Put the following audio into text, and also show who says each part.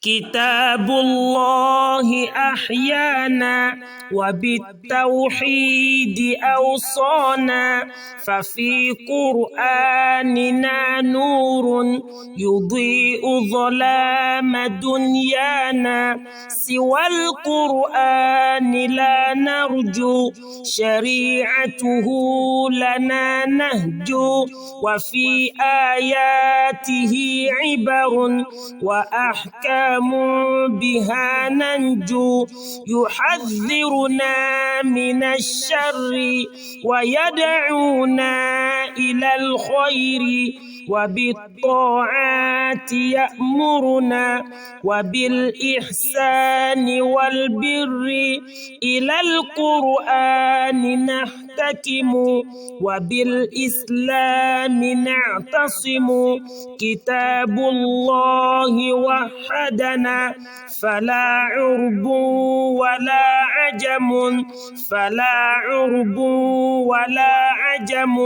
Speaker 1: كتاب الله أحيانا وبالتوحيد أوصانا، ففي قرآننا نور يضيء ظلام دنيانا. سوى القرآن لا نرجو، شريعته لنا نهج، وفي آياته عبر وأحكام بها ننجو. يحذرنا من الشر ويدعونا إلى الخير، وبالطاعات يأمرنا وبالإحسان والبر. إلى القرآن نحتكم وبالإسلام نعتصم. كتاب الله وحدنا فلا عرب ولا عجم، فلا عرب ولا عجم.